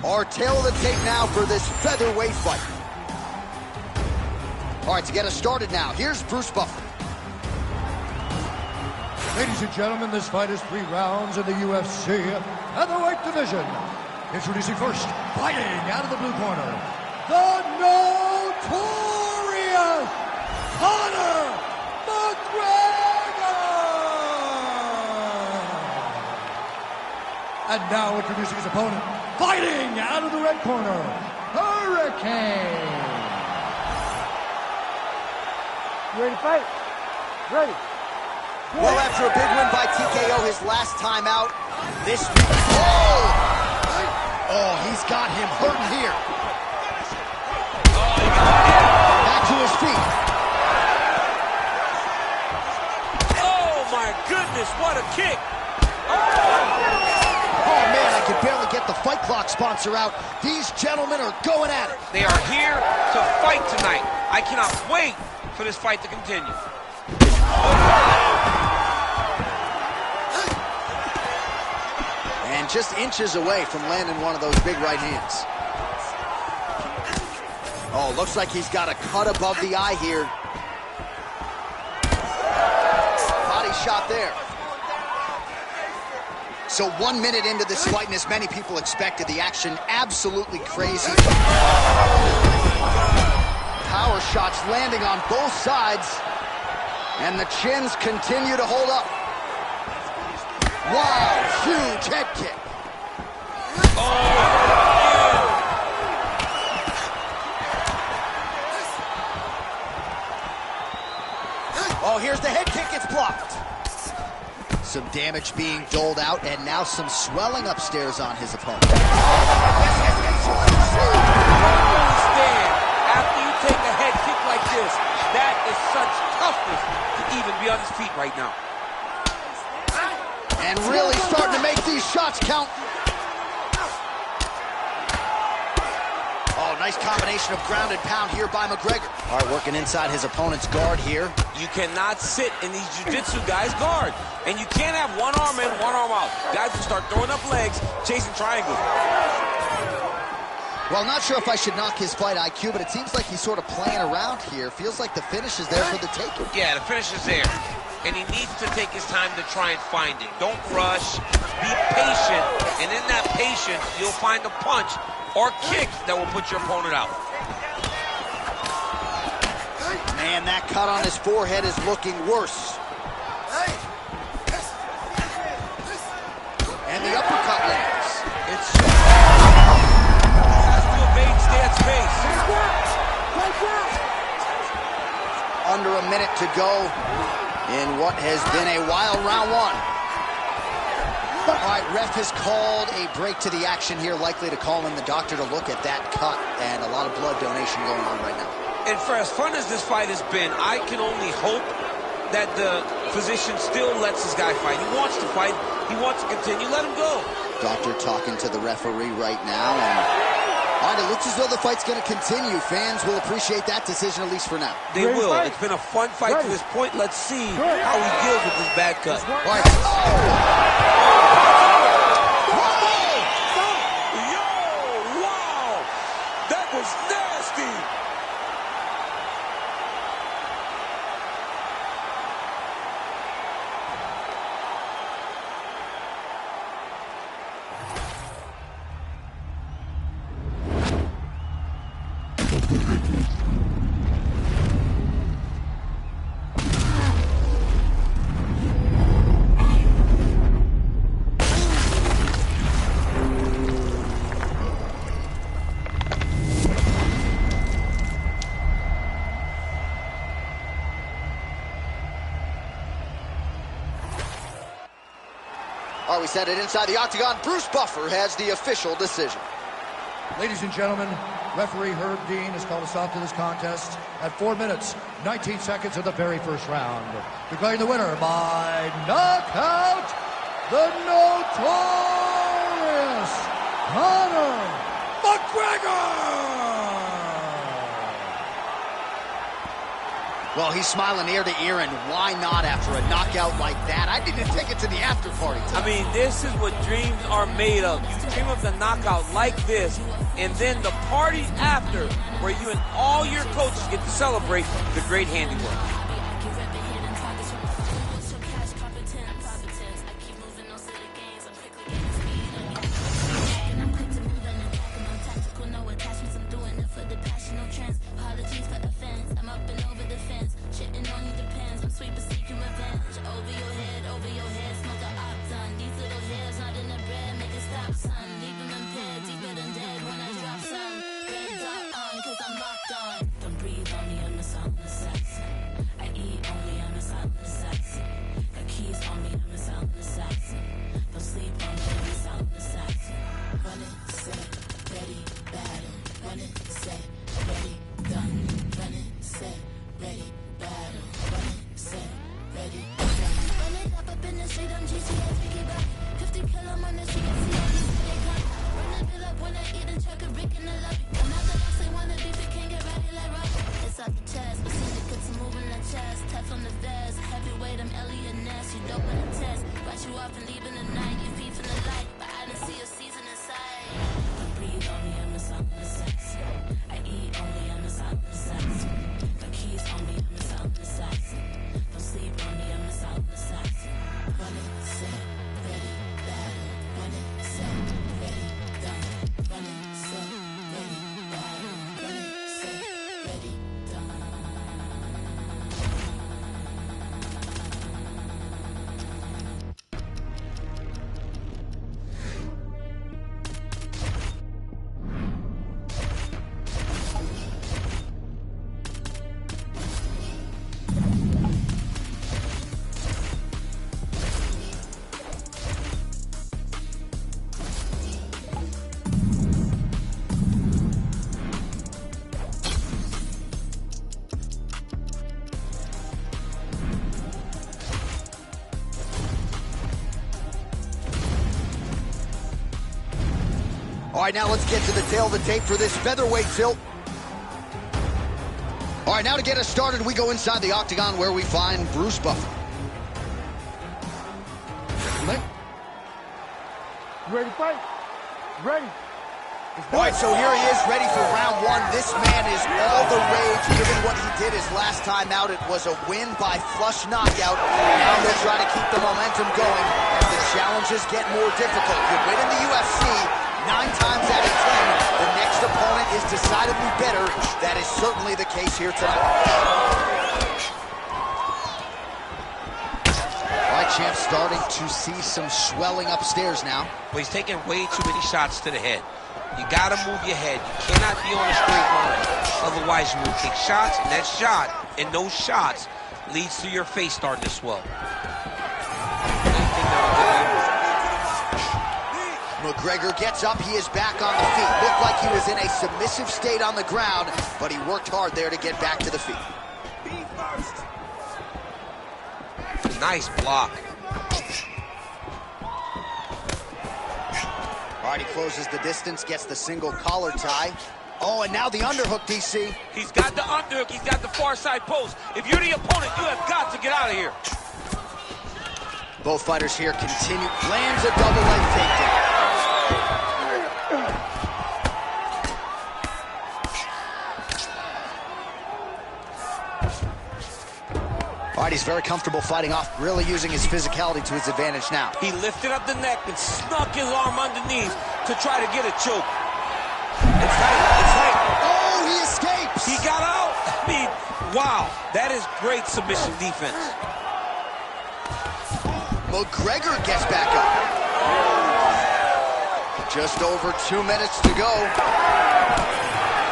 Our tail of the tape now for this featherweight fight. All right, to get us started now, here's Bruce Buffer. Ladies and gentlemen, this fight is 3 rounds in the UFC featherweight division. Introducing first, fighting out of the blue corner, the notorious Conor McGregor! And now introducing his opponent, fighting out of the red corner, Hurricane! You ready to fight? Ready. Well, after a big win by TKO his last time out, this week... Oh, he's got him hurting here. Back to his feet. Oh, my goodness, what a kick. Oh, man, I can barely get the Fight Clock sponsor out. These gentlemen are going at it. They are here to fight tonight. I cannot wait for this fight to continue. And just inches away from landing one of those big right hands. Oh, looks like he's got a cut above the eye here. Body shot there. So 1 minute into this fight, and as many people expected, the action absolutely crazy. Power shots landing on both sides, and the chins continue to hold up. Wow, huge head kick. Oh, here's the head kick, it's blocked. Some damage being doled out, and now some swelling upstairs on his opponent. Stand after you take a head kick like this. That is such toughness to even be on his feet right now. And really starting to make these shots count. Oh, nice combination of ground and pound here by McGregor. All right, working inside his opponent's guard here. You cannot sit in these jiu-jitsu guys' guard. And you can't have one arm in, one arm out. Guys will start throwing up legs, chasing triangles. Well, not sure if I should knock his fight IQ, but it seems like he's sort of playing around here. Feels like the finish is there for the taking. Yeah, the finish is there. And he needs to take his time to try and find it. Don't rush. Be patient. And in that patience, you'll find a punch or kick that will put your opponent out. Man, that cut on his forehead is looking worse. And the uppercut lands. It's... Has to evade, stay at space. Under a minute to go in what has been a wild round one. All right, ref has called a break to the action here, likely to call in the doctor to look at that cut, and a lot of blood donation going on right now. And for as fun as this fight has been, I can only hope that the physician still lets this guy fight. He wants to fight. He wants to continue. Let him go. Doctor talking to the referee right now, and all right, it looks as though the fight's going to continue. Fans will appreciate that decision, at least for now. They will. It's been a fun fight to this point. Let's see how he deals with this bad cut. All right. Yo, wow. That was nasty. All right, we set it inside the octagon. Bruce Buffer has the official decision. Ladies and gentlemen, referee Herb Dean has called a stop to this contest at 4 minutes, 19 seconds of the very first round. Declaring the winner by knockout, the notorious Conor McGregor! Well, he's smiling ear to ear, and why not after a knockout like that? I didn't take it to the after party tonight. I mean, this is what dreams are made of. You dream of the knockout like this, and then the party after, where you and all your coaches get to celebrate the great handiwork. All right, now let's get to the tail of the tape for this featherweight tilt. All right, now to get us started, we go inside the octagon where we find Bruce Buffer. Ready to fight? Ready. All right, so here he is, ready for round one. This man is all the rage, given what he did his last time out. It was a win by flush knockout. Now they'll try to keep the momentum going as the challenges get more difficult. You win in the UFC 9 times out of 10. The next opponent is decidedly better. That is certainly the case here tonight. All right, champ, starting to see some swelling upstairs now. Well, he's taking way too many shots to the head. You gotta move your head. You cannot be on a straight line. Otherwise, you will take shots, and that shot, and those shots, leads to your face starting to swell. McGregor gets up, he is back on the feet. Looked like he was in a submissive state on the ground, but he worked hard there to get back to the feet. Nice block. All right, he closes the distance, gets the single collar tie. Oh, and now the underhook, DC. He's got the underhook, he's got the far side post. If you're the opponent, you have got to get out of here. Both fighters here continue. Lands a double leg takedown. All right, he's very comfortable fighting off, really using his physicality to his advantage now. He lifted up the neck and snuck his arm underneath to try to get a choke. It's tight. Oh, he escapes! He got out. I mean, wow, that is great submission defense. McGregor gets back up. Just over 2 minutes to go.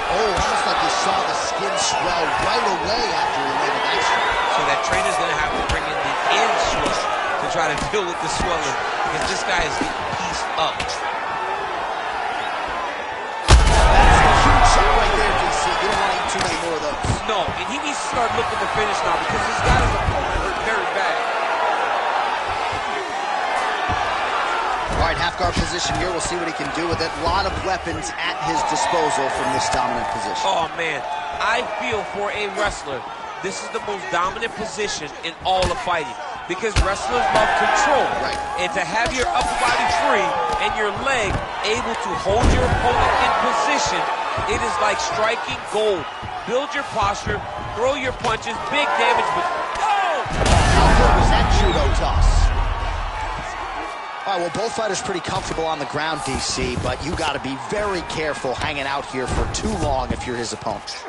Oh, almost like you saw the skin swell right away after he landed that shot. So that trainer's going to have to bring in the end swell to try to deal with the swelling, because this guy is getting pieced up. That's a huge shot right there, DC. You don't want to eat too many more of those. No, and he needs to start looking to finish now because he's got his opponent hurt very bad. All right, half guard position here. We'll see what he can do with it. A lot of weapons at his disposal from this dominant position. Oh, man, I feel for a wrestler this is the most dominant position in all of fighting because wrestlers love control. Right. And to have your upper body free and your leg able to hold your opponent in position, it is like striking gold. Build your posture, throw your punches, big damage, but How good was that judo toss? All right, well, both fighters pretty comfortable on the ground, DC, but you got to be very careful hanging out here for too long if you're his opponent.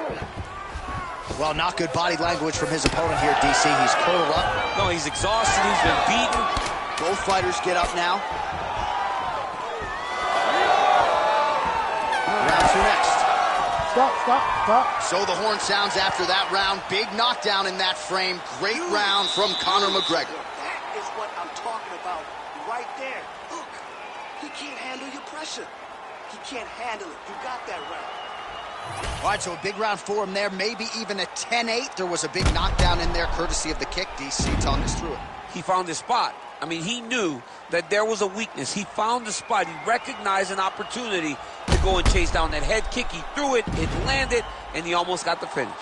Well, not good body language from his opponent here, DC. He's curled up. no, he's exhausted, he's been beaten. Both fighters get up now. Round two next. Stop. So the horn sounds after that round. Big knockdown in that frame. Great round from Conor McGregor. That is what I'm talking about right there. Look, he can't handle your pressure. He can't handle it. You got that right. All right, so a big round for him there. Maybe even a 10-8. There was a big knockdown in there courtesy of the kick. DC, talk us through it. He found his spot. I mean, he knew that there was a weakness. He found the spot. He recognized an opportunity to go and chase down that head kick. He threw it, it landed, and he almost got the finish.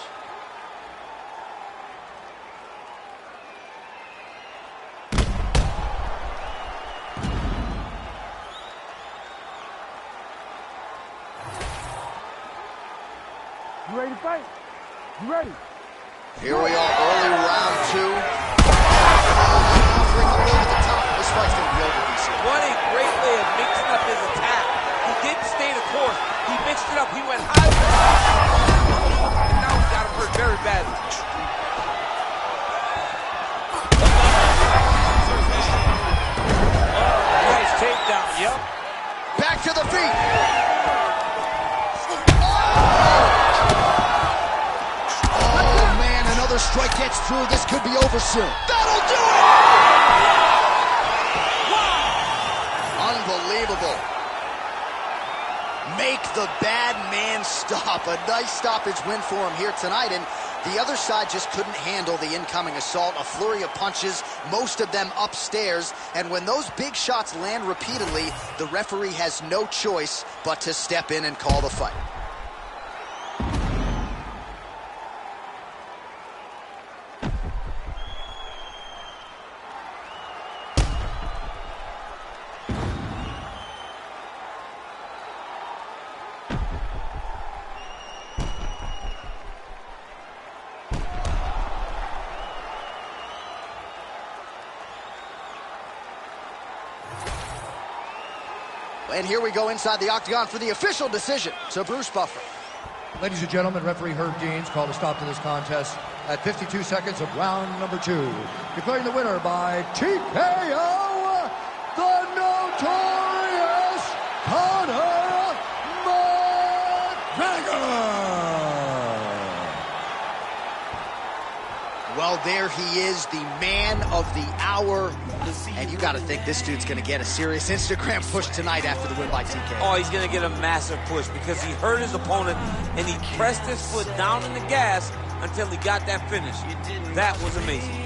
You ready to fight? You ready? Here we are, early round two. Offering a little at the top. This fight's going to be over, DC. What a great way of mixing up his attack. He didn't stay the course. He mixed it up. He went high. And now he's got him hurt very badly. Nice takedown, yep. Back to the feet. Oh, man, another strike gets through. This could be over soon. That'll do it! Unbelievable. Make the bad man stop. A nice stoppage win for him here tonight, and the other side just couldn't handle the incoming assault. A flurry of punches, most of them upstairs, and when those big shots land repeatedly, the referee has no choice but to step in and call the fight. And here we go inside the octagon for the official decision to Bruce Buffer. Ladies and gentlemen, referee Herb Dean's called a stop to this contest at 52 seconds of round number 2. Declaring the winner by TKO, the notorious Conor McGregor. Well, there he is, the man of the hour. And you got to think this dude's going to get a serious Instagram push tonight after the win by TKO. Oh, he's going to get a massive push because he hurt his opponent and he pressed his foot down in the gas until he got that finish. That was amazing.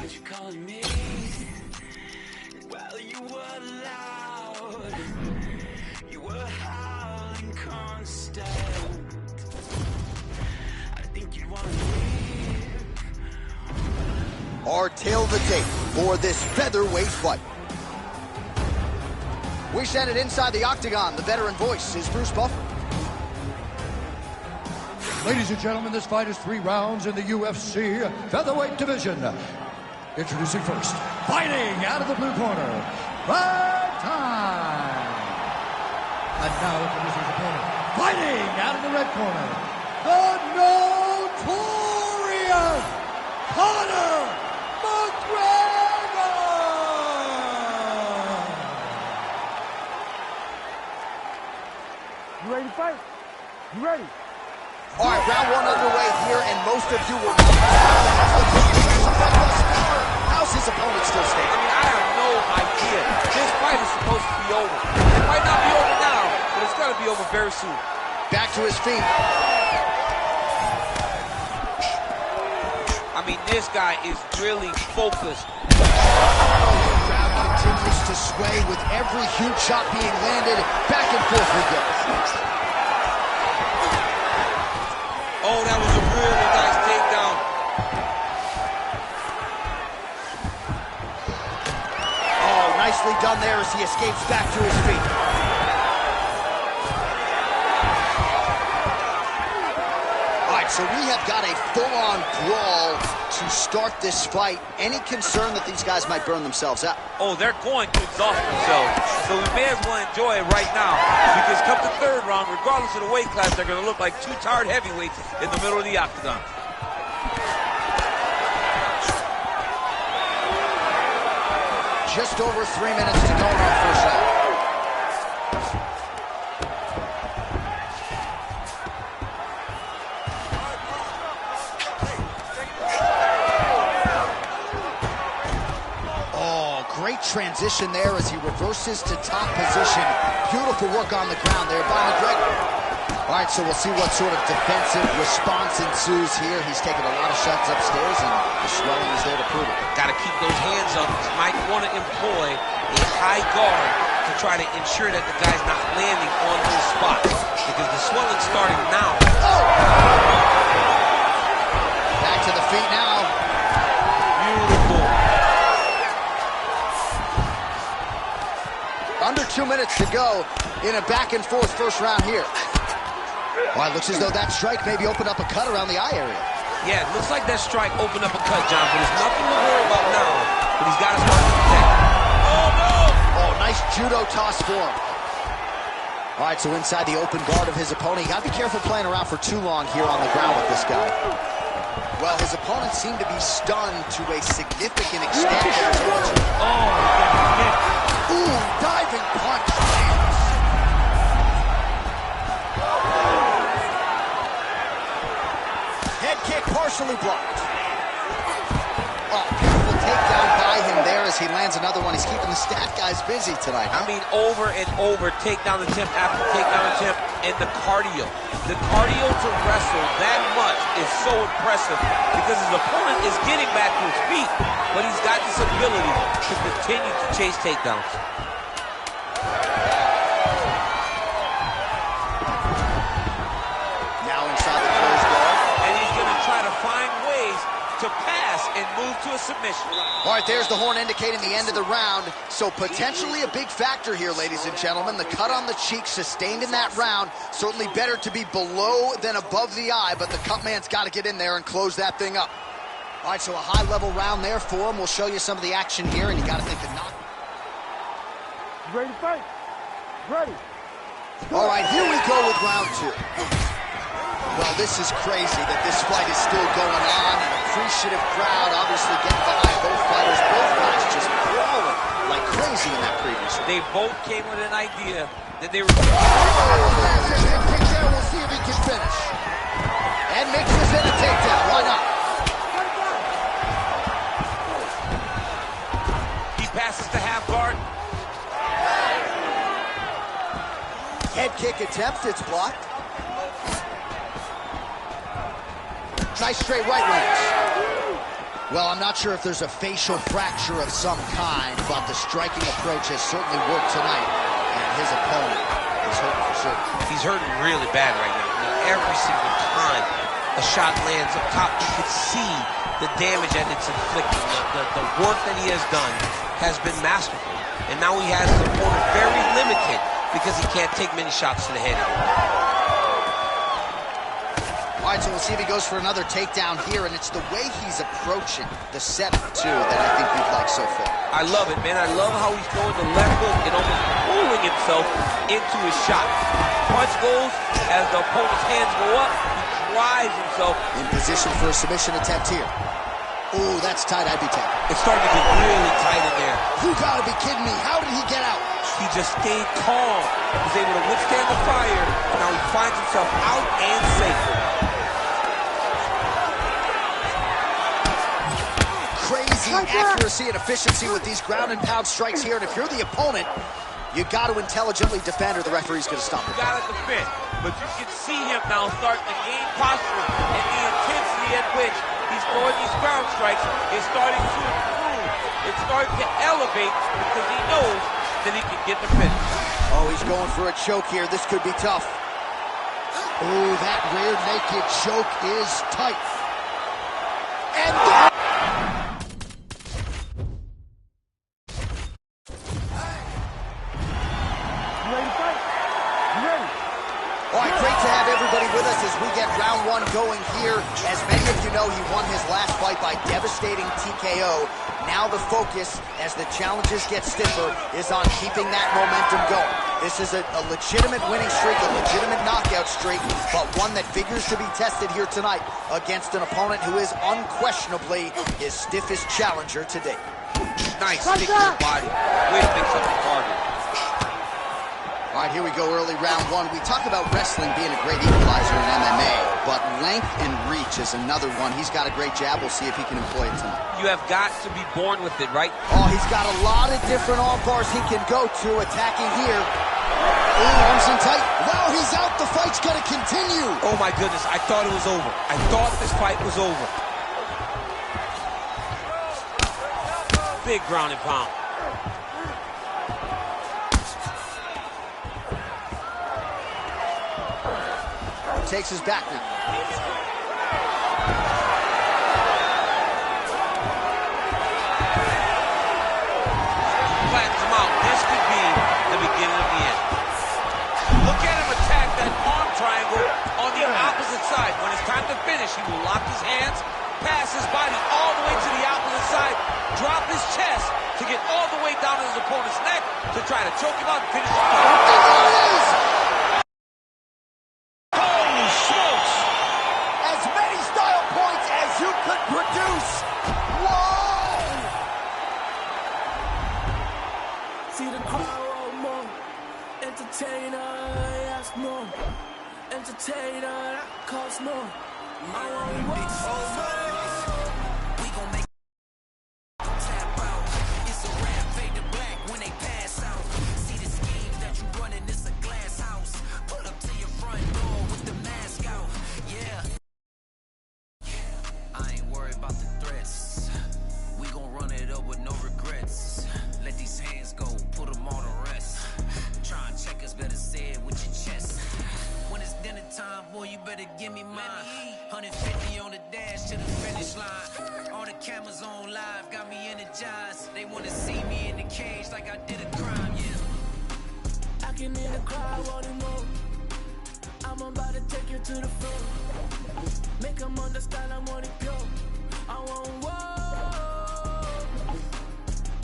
You calling me while you were loud, you were howling constant. I think you want to leave. Our tale of the tape for this featherweight fight. We send it inside the octagon. The veteran voice is Bruce Buffer. Ladies and gentlemen, this fight is 3 rounds in the UFC featherweight division. Introducing first, fighting out of the blue corner, Fight Time. And now introducing his opponent, fighting out of the red corner, the notorious Conor Mcgregor! You ready to fight? You ready? All right, round one underway here, and most of you will how's his opponent still I standing? mean, I have no idea. This fight is supposed to be over. It might not be over now, but it's got to be over very soon. Back to his feet. I mean, this guy is really focused. Crowd continues to sway with every huge shot being landed. Back and forth we go. Oh, that was a really nice takedown. Oh, nicely done there as he escapes back to his feet. All right, so we have got a full-on brawl to start this fight. Any concern that these guys might burn themselves out? Oh, they're going to exhaust themselves. So we may as well enjoy it right now. Because come the third round, regardless of the weight class, they're going to look like two tired heavyweights in the middle of the octagon. Just over 3 minutes to go in our first round. Great transition there as he reverses to top position. Beautiful work on the ground there by McGregor. All right, so we'll see what sort of defensive response ensues here. He's taking a lot of shots upstairs, and the swelling is there to prove it. Got to keep those hands up. Might want to employ a high guard to try to ensure that the guy's not landing on those spots, because the swelling's starting now. Oh! Back to the feet now. Beautiful. Under 2 minutes to go in a back-and-forth first round here. Well, it looks as though that strike maybe opened up a cut around the eye area. Yeah, it looks like that strike opened up a cut, John, but there's nothing to worry about now. But he's got to start to protect. Oh, no! Oh, nice judo toss for him. All right, so inside the open guard of his opponent. You got to be careful playing around for too long here on the ground with this guy. Well, his opponent seemed to be stunned to a significant extent. Oh, ooh, diving punch. Head kick partially blocked. Oh, beautiful takedown by him there as he lands another one. He's keeping the stat guys busy tonight. I mean, over and over, takedown attempt after takedown attempt, and the cardio. The cardio to wrestle that much is so impressive because his opponent is getting back to his feet, but he's got this ability to continue to chase takedowns. Now inside the closed guard. And he's going to try to find ways to pass and move to a submission. All right, there's the horn indicating the end of the round. So potentially a big factor here, ladies and gentlemen. The cut on the cheek sustained in that round. Certainly better to be below than above the eye, but the cut man's got to get in there and close that thing up. All right, so a high-level round there for him. We'll show you some of the action here, and you got to think the knock. You ready to fight? Ready. All right, here we go with round two. Well, this is crazy that this fight is still going on. An appreciative crowd obviously getting behind both fighters. Both guys just brawling like crazy in that previous round. They both came with an idea that they were... We'll see if he can finish. And mixes in a takedown. Why not? He passes the half guard. Head kick attempt. It's blocked. Nice straight right lands. Well, I'm not sure if there's a facial fracture of some kind, but the striking approach has certainly worked tonight. And his opponent is hurting for sure. He's hurting really bad right now. I mean, every single time a shot lands up top, you can see the damage that it's inflicting. The work that he has done has been masterful. And now he has his opponent very limited because he can't take many shots to the head anymore. All right, so we'll see if he goes for another takedown here, and it's the way he's approaching the setup, too, that I think we've liked so far. I love it, man. I love how he's throwing the left hook and almost pulling himself into his shot. Punch goes, as the opponent's hands go up, he drives himself. In position for a submission attempt here. Ooh, that's tight. I'd be tapped. It's starting to get really tight in there. You gotta be kidding me. How did he get out? He just stayed calm. He was able to withstand the fire. Now he finds himself out and safe. Crazy accuracy and efficiency with these ground and pound strikes here. And if you're the opponent, you got to intelligently defend or the referee's going to stop it. You got to defend. But you can see him now starting to gain posture, and the intensity at which he's throwing these ground strikes is starting to improve. It's starting to elevate because he knows that he can get the finish. Oh, he's going for a choke here. This could be tough. Oh, that rear naked choke is tight. And all right, great to have everybody with us as we get round one going here. As many of you know, he won his last fight by devastating TKO. Now the focus, as the challenges get stiffer, is on keeping that momentum going. This is a legitimate winning streak, a legitimate knockout streak, but one that figures to be tested here tonight against an opponent who is unquestionably his stiffest challenger to date. Nice stick to the body. Way to mix up the target. All right, here we go, early round one. We talk about wrestling being a great equalizer in MMA, but length and reach is another one. He's got a great jab. We'll see if he can employ it tonight. You have got to be born with it, right? Oh, he's got a lot of different arm bars he can go to, attacking here. Ooh, arms in tight. Wow, he's out. The fight's going to continue. Oh, my goodness. I thought it was over. I thought this fight was over. Big ground and pound. Takes his back now. Flattens him out. This could be the beginning of the end. Look at him attack that arm triangle on the opposite side. When it's time to finish, he will lock his hands, pass his body all the way to the opposite side, drop his chest to get all the way down to his opponent's neck to try to choke him out and finish the fight. See the crowd want more. Entertainer, ask more. Entertainer, that costs more. I want more. We gon' make tap out. It's a rap, fade to black when they pass out. See the schemes that you running, it's a glass house. Pull up to your front door with the mask out. Yeah. I ain't worried about the threats. We gon' run it up with no regrets. Let these hands go, put them on the rest. Try and check us, better say it with your chest. When it's dinner time, boy, you better give me mine. 150 on the dash to the finish line. All the cameras on live, got me energized. They wanna see me in the cage like I did a crime, yeah. I can hear the crowd wanting more. I'm about to take you to the floor. Make them understand I want it pure. I want war.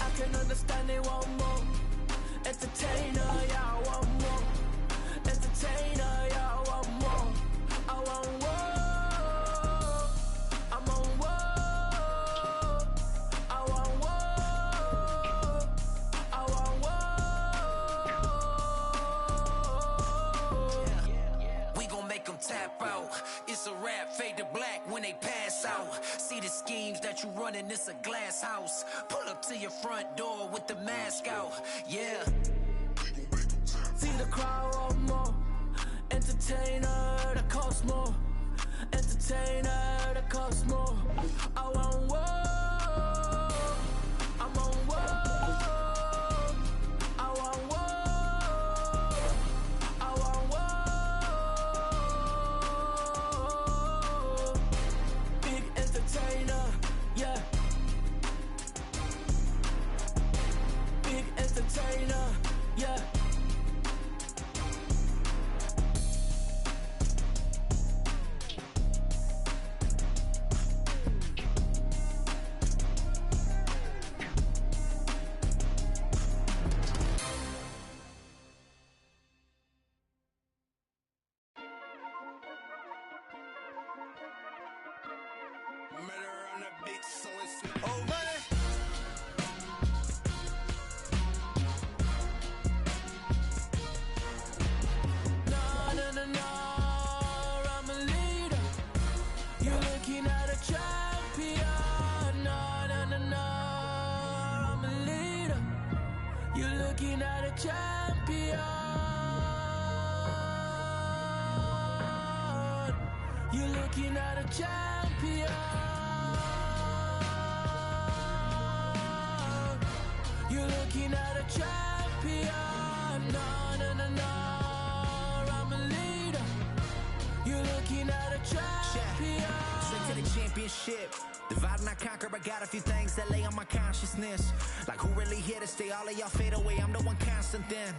I can understand they want more. Entertainer, yeah, I want more. Entertainer, yeah, I want more. I want war. I'm on war. I want war. I want war. We gon' make them tap out. It's a rap, fade to black when they pass out. See the schemes that you running, it's a glass house. Pull up to your front door with the mask out. Yeah. See the crowd want more. Entertainer, that costs more. Entertainer, that costs more. I want war. I'm on war. I want war. I want war. Big entertainer, yeah. Big entertainer, yeah. looking at a champion. You're looking at a champion. No, no, no, no, I'm a leader. You're looking at a champion. Straight to the championship. Divide and I conquer, I got a few things that lay on my consciousness. Like who really here to stay? All of y'all fade away, I'm the one constant then.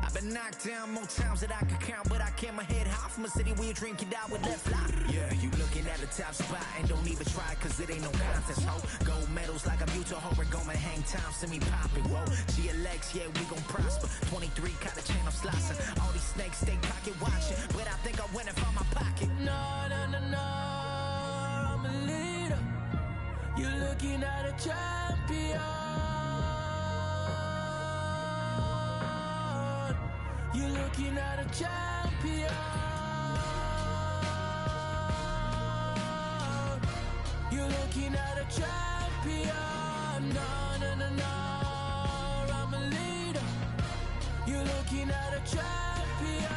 I've been knocked down more times than I could count, but I kept my head high from a city where you drink, you die with left eye. Yeah, you looking at the top spot and don't even try, cause it ain't no contest, ho. Gold medals like I'm Utah, Oregon, and hang time, send me popping, whoa. GLX, yeah, we gon' prosper. 23, caught a chain, I'm slicing. All these snakes stay pocket watching, but I think I win it from my pocket. No, no, no, no, I'm a leader. You're looking at a champion. You're looking at a champion. You're looking at a champion. No, no, no, no, I'm a leader. You're looking at a champion.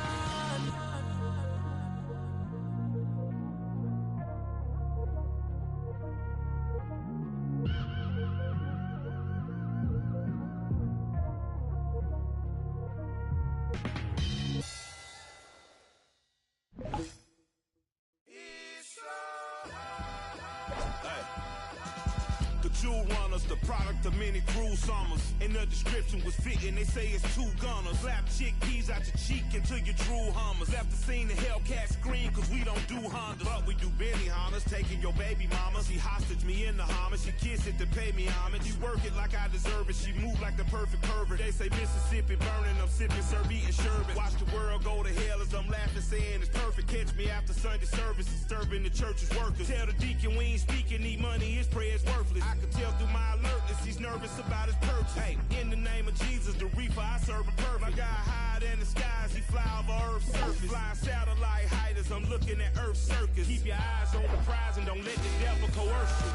Jewel runners, the product of many cruel summers. And the description was fitting, they say it's two gunners. Slap chickpeas out your cheek until you drool hummers. Left the scene, the Hellcat scream, cause we don't do Hondas. But we do Benny Hondas, taking your baby mama. She hostage me in the homage, she kiss it to pay me homage. She work it like I deserve it, she move like the perfect pervert. They say Mississippi burning, I'm sipping, serve eating sherbet. Watch the world go to hell as I'm laughing, saying it's perfect. Catch me after Sunday service, disturbing the church's workers. Tell the deacon we ain't speaking, need money, his prayer's worthless. I can tell through my alertness, he's nervous about his purchase. Hey, in the name of Jesus, the reefer, I serve a perfect. My guy hide in the skies, he fly over Earth's surface. Flying satellite height as I'm looking at Earth's circus. Keep your eyes on the prize and don't let the devil coerce you.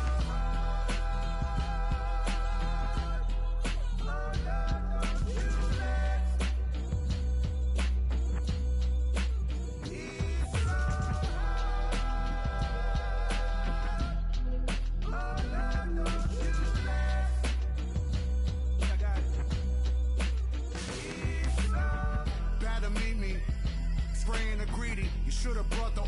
Should've brought the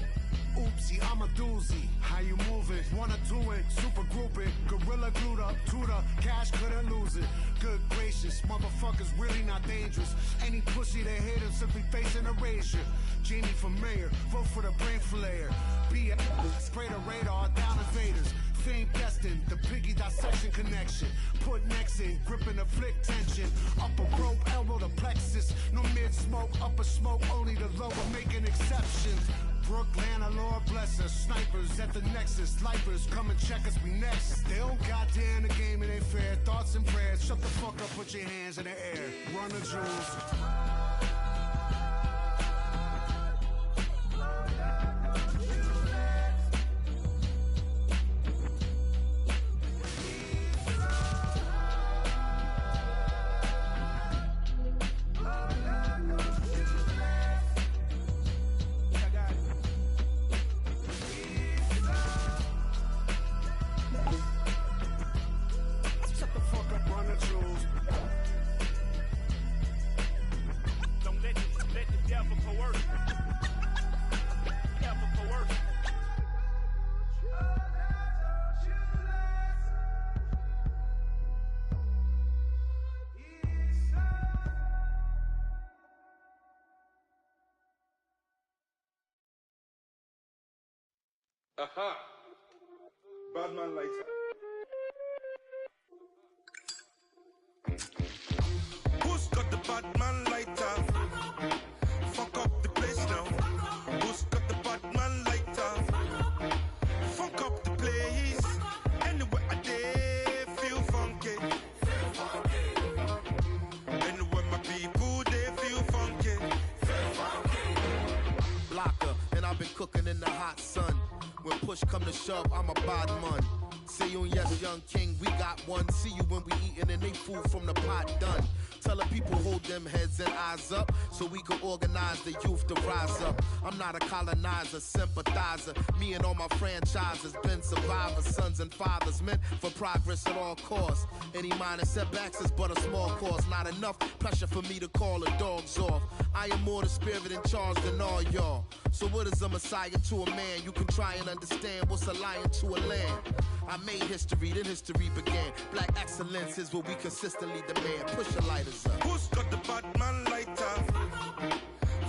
oopsie, I'm a doozy. How you moving? Wanna do it? Super grouping. Gorilla glued up to the cash, couldn't lose it. Good gracious, motherfuckers really not dangerous. Any pussy that hit him simply facing erasure. Genie for mayor, vote for the brain flayer. Be a spray the radar down invaders. Fame destined, the piggy dissection connection. Put necks in, gripping the flick tension. Upper rope, elbow the plexus. No mid smoke, upper smoke, only the lower making exceptions. Brooklyn, our Lord bless us. Snipers at the nexus. Lifers come and check us, we next. They don't goddamn the game, it ain't fair. Thoughts and prayers, shut the fuck up, put your hands in the air. Run the jewels. Aha! Bad man lighter. Who's got the bad man lighter? Fuck up the place now. Who's got the bad man lighter? Fuck up the place. Anywhere I day feel funky. Anywhere my people they feel funky. Blocker, and I've been cooking in the hot sun. When push come to shove, I'm a bad man. See you, yes, young king, we got one. See you when we eatin' and they food from the pot done. Tell the people hold them heads and eyes up so we can organize the youth to rise up. I'm not a colonizer, sympathizer. Me and all my franchises been survivors, sons and fathers, meant for progress at all costs. Any minor setbacks is but a small cause. Not enough pressure for me to call the dogs off. I am more the spirit in charge than all y'all. So what is a messiah to a man? You can try and understand what's a lion to a lamb. I made history, then history began. Black excellence is what we consistently demand. Push your lighters up. Who's got the Batman lighter?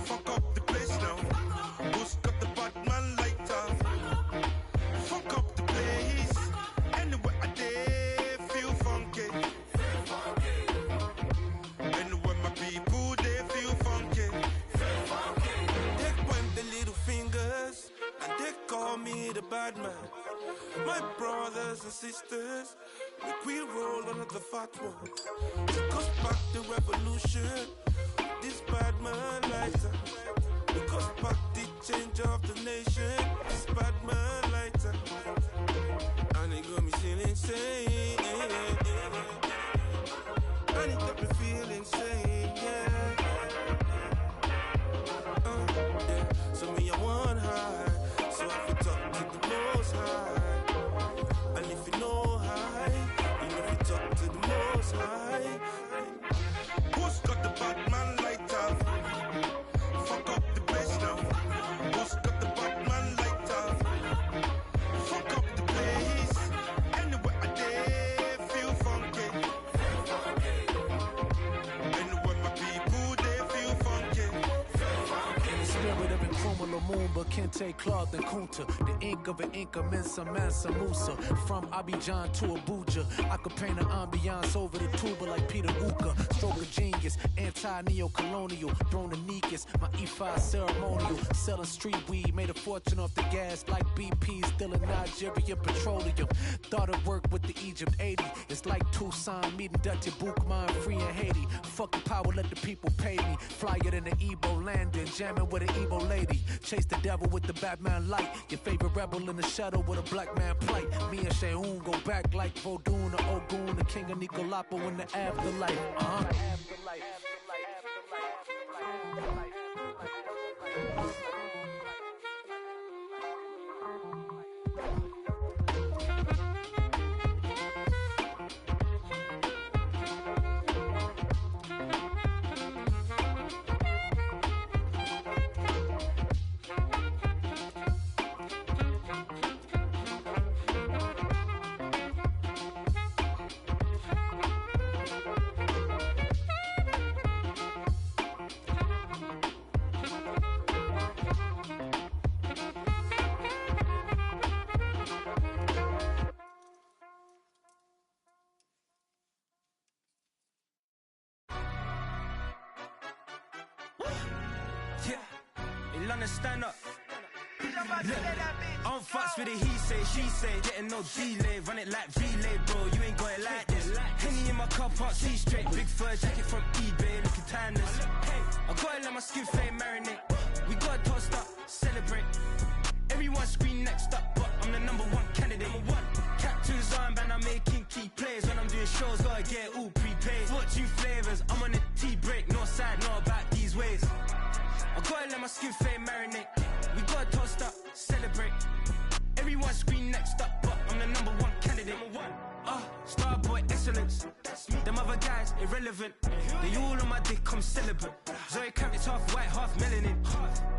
Fuck up the place now. Who's got the Batman lighter? Fuck up the place. Anywhere I dare feel funky. Anywhere my people they feel funky. They point the little fingers and they call me the bad man. My brothers and sisters, make we roll another fat one. Take us back the revolution, this bad man lighter. Take us back the change of the nation, this bad man lighter. And it got me feeling insane. And it got me feeling insane, yeah. So me I want high, so I can talk to the most high. And if you know high, you know if you talk to the most high. Who's got the Batman lighter? Fuck up the place now. Who's got the Batman lighter? Fuck up the place. Anywhere I dare feel funky. Anywhere my people they feel funky. Spirit of Nkrumah Lumumba, Kente, Clark, and Kunta. The ink of an Inca, Mensa, Mansa, Musa. From Abidjan to Abuja, I could paint an ambiance over the tuba like Peter Uka. Stroke of genius, anti-neo-colonial. Throne of Negus, my E5 ceremonial. Selling street weed, made a fortune off the gas like BP, still in Nigerian petroleum. Thought of work with the Egypt 80. It's like Tucson meeting Dutch at Boukman, free in Haiti. Fuck the power, let the people pay me. Flyer than the Igbo landing, jamming with an Igbo lady. Chase the devil with the Batman light. Your favorite rebel in the shadow with a black man plight. Me and Sheun go back like Vodun or Ogun, the king of Nicolapo in the afterlife. Stand up. On fucks with it, he say, she say, getting no delay, run it like relay, bro. You ain't got it like this. Henny in my car park, see straight, big fur jacket from eBay, looking timeless. I gotta let my skin fade marinate. We gotta toast up, celebrate. Everyone scream next up, but I'm the #1 candidate. Captain's armband, I'm making key plays. When I'm doing shows, gotta get it all prepaid. Fortune flavors, I'm on the tea break, no side, no about these ways. I gotta let my skin fade marinate. We gotta toast up, celebrate. Everyone scream next up, but I'm the #1 candidate. Starboy excellence. Them other guys irrelevant. They all on my dick, I'm celibate. Zoe Kravitz half white, half melanin.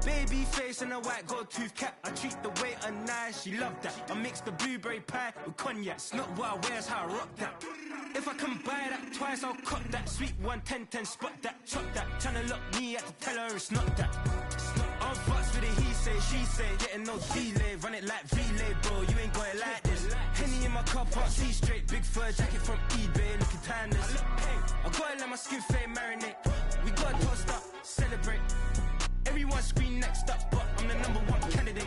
Baby face and a white gold tooth cap. I treat the waiter nice, she love that. I mix the blueberry pie with cognac. It's not what I wear, it's how I rock that. If I can buy that twice, I'll cut that. Sweet 110, spot that, chop that. Tryna lock me at the teller, it's not that. On fucks with it, he say, she say, getting no delay, run it like relay, bro. You ain't got it like this. Henny in my car park, see straight, big fur jacket from eBay, looking timeless. I gotta let my skin fade marinate. We gotta toast up, celebrate. Everyone scream next up, but I'm the #1 candidate.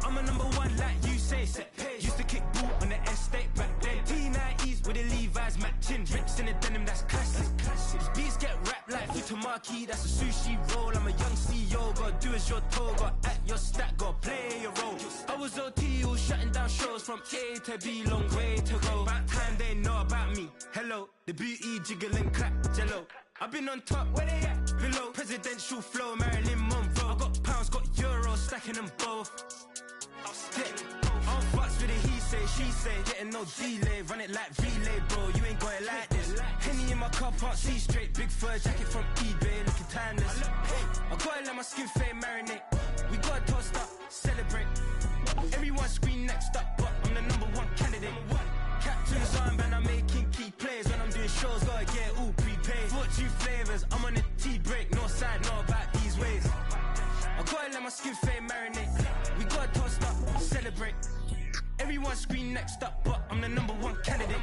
I'm a #1 like you say, set page. Used to kick boot on the estate back then. T90s with the Levi's matching. Rips in the denim, that's classic. These beats get wrapped like Futamaki, that's a sushi roll. I'm a young CEO, gotta do as you're told. Gotta act your stat, gotta play your role. I was OT, all shutting down shows from A to B, long way to go. About time they know about me. Hello, the booty jiggling clap, jello. I've been on top, where they at? Below, presidential flow, Marilyn Monroe. I got pounds, got euros, stacking them both. I'm fucks with the he say, she say, getting no delay, run it like relay, bro. You ain't got it like this. Henny in my car, can't see straight. Big fur jacket from eBay, looking timeless. I gotta let my skin fade marinate. We gotta toast up, celebrate. Everyone scream next up, but I'm the #1 candidate. Captain's armband, I'm making key plays. When I'm doing shows, gotta get all prepaid. 42 flavors, I'm on a tea break. No side, no about these ways. I gotta let my skin fade marinate. We gotta toast up, celebrate. Everyone scream next up, but I'm the #1 candidate.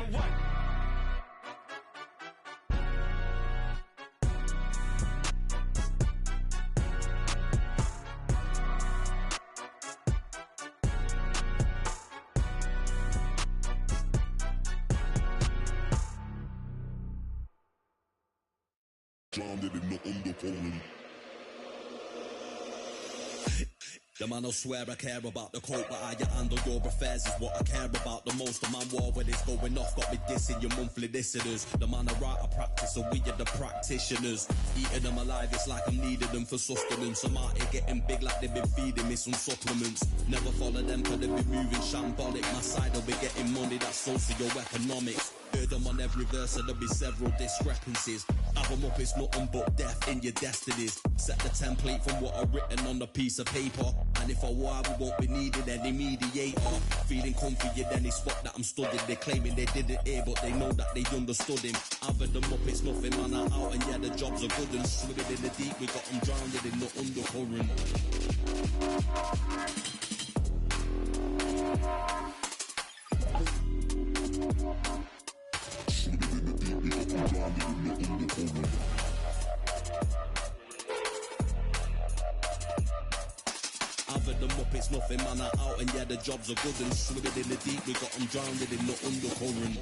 The man will swear I care about the coat, but how you handle your affairs is what I care about the most. The man war when it's going off, got me dissing your monthly listeners. The man I write, I practice, and we are the practitioners. Eating them alive, it's like I'm needing them for sustenance. I'm out here getting big like they've been feeding me some supplements. Never follow them cause they be moving shambolic. My side will be getting money, that's socio-economics. Heard them on every verse and there'll be several discrepancies. Have them up, it's nothing but death in your destinies. Set the template from what I've written on a piece of paper. And if I war, we won't be needing any mediator. Feeling comfy in any spot that I'm stood in. They're claiming they didn't hear, but they know that they understood him. Having them up, it's nothing, man, I'm out. And yeah, the jobs are good and swimming in the deep. We got them drowned in the undercurrent. Having them up, it's nothing, man, I'm out. And yeah, the jobs are good and swimming in the deep. We got them drowned in the undercurrent.